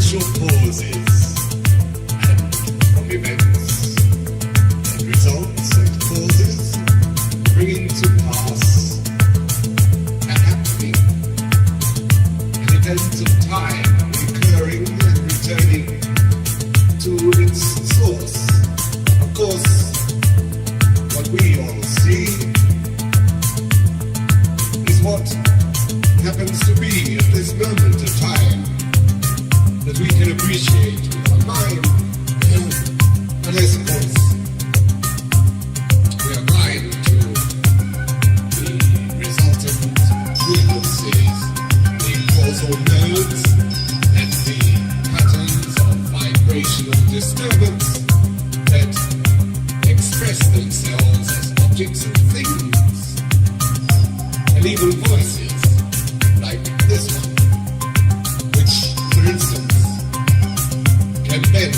sequential pauses of events and results and causes bringing to pass a happening, an event of time recurring and returning to its source. Of course, what we all see is what happens to be at this moment of time that we can appreciate with our mind, unless of course we are blind to the resultant frequencies, the causal nodes, and the patterns of vibrational disturbance that express themselves as objects and things, and even voices like this one, which, for instance, can bend.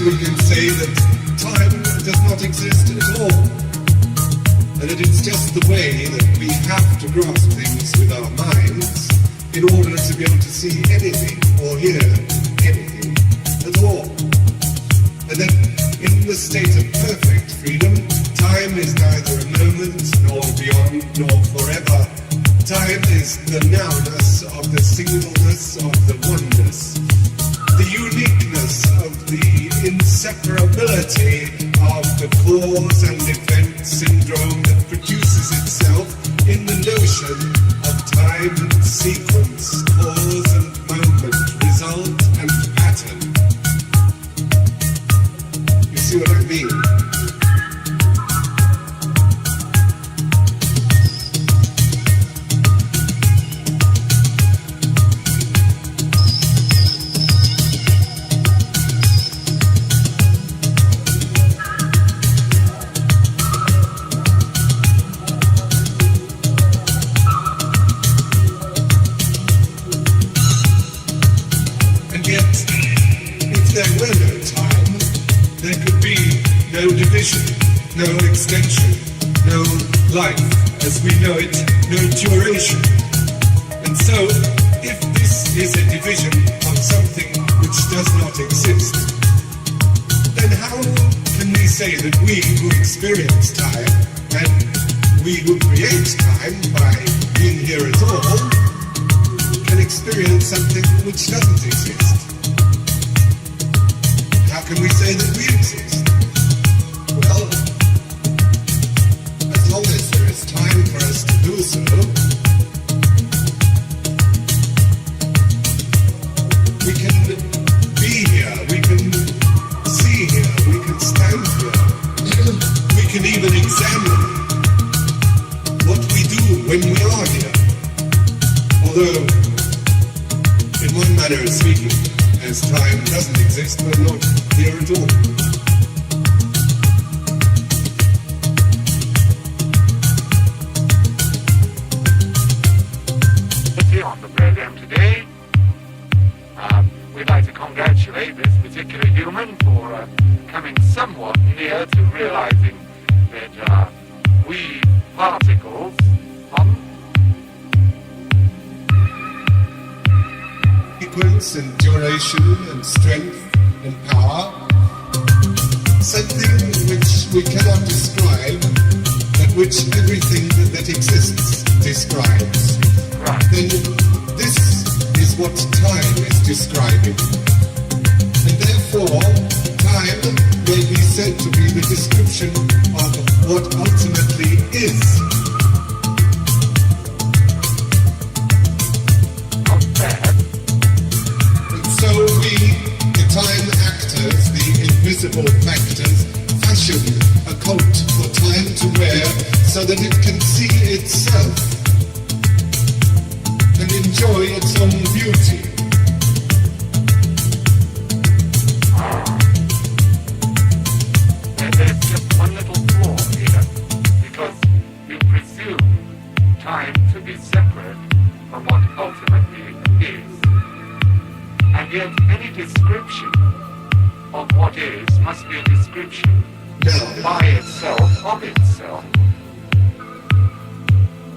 We can say that time does not exist at all, and that it's just the way that we have to grasp things with our minds in order to be able to see anything or hear anything at all. And that in the state of perfect freedom, time is neither a moment nor beyond nor forever. Time is the nowness of the singleness of the oneness, the uniqueness of the inseparability of the cause and effect syndrome that produces itself in the notion of time and sequence, cause and moment, result and pattern. You see what I mean? There were no time, there could be no division, no extension, no life as we know it, no duration. And so, if this is a division of something which does not exist, then how can we say that we who experience time, and we who create time by being here at all, can experience something which doesn't exist? How can we say that we exist? Well, as long as there is time for us to do so, we can be here, we can see here, we can stand here, we can even examine what we do when we are here. Although, in one manner of speaking, as time doesn't exist, we're not here at all. On the program today, we'd like to congratulate this particular human for coming somewhat near to realizing that we particles sequence and duration and strength and power, something which we cannot describe, but which everything that exists describes. Right. Then this is what time is describing. And therefore, time may be said to be the description of what ultimately is. Not bad. physical factors fashion a coat for time to wear so that it can see itself and enjoy its own beauty. There's just one little flaw here, because you presume time to be separate from what ultimately is. And yet any description of what is must be a description by itself, of itself.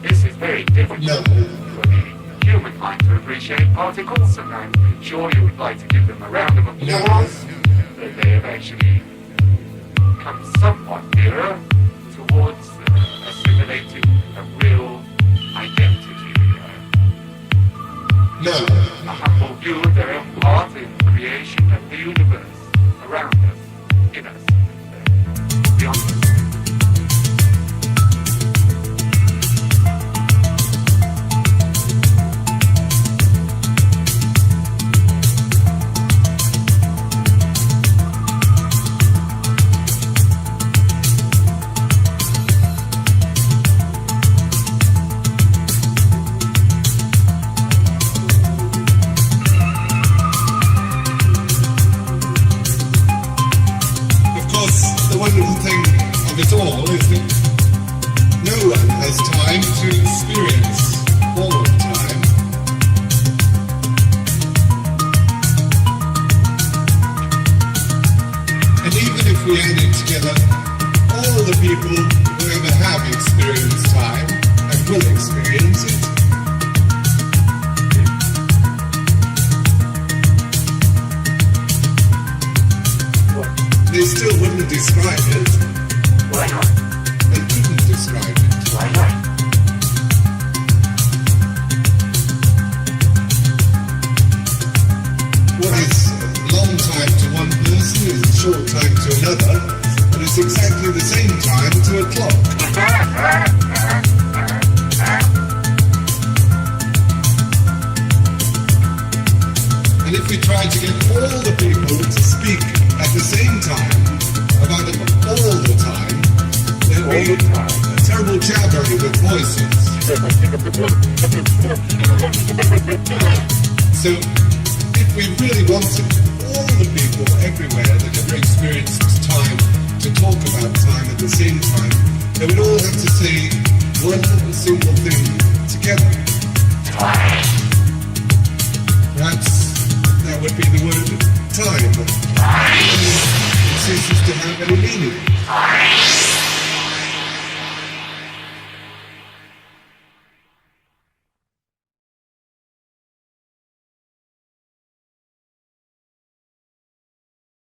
This is very difficult for the human mind to appreciate particles, and I'm sure you would like to give them a round of applause that they have actually come somewhat nearer towards assimilating a real identity. A humble view of their own part in creation of the universe around us, in us, beyond us. The wonderful thing of it all is that no one has time to experience all of time. And even if we added together all the people who ever have experienced time and will experience it, they still wouldn't describe it. Why not? They couldn't describe it. Why not? What is a long time to one person is a short time to another, but it's exactly the same time to a clock. And if we try to get all the people to speak at the same time about it all the time, there'll be a terrible jabbering with voices. So if we really wanted all the people everywhere that ever experienced time to talk about time at the same time, they would all have to say one single thing together. Perhaps that would be the word time. It ceases to have any meaning.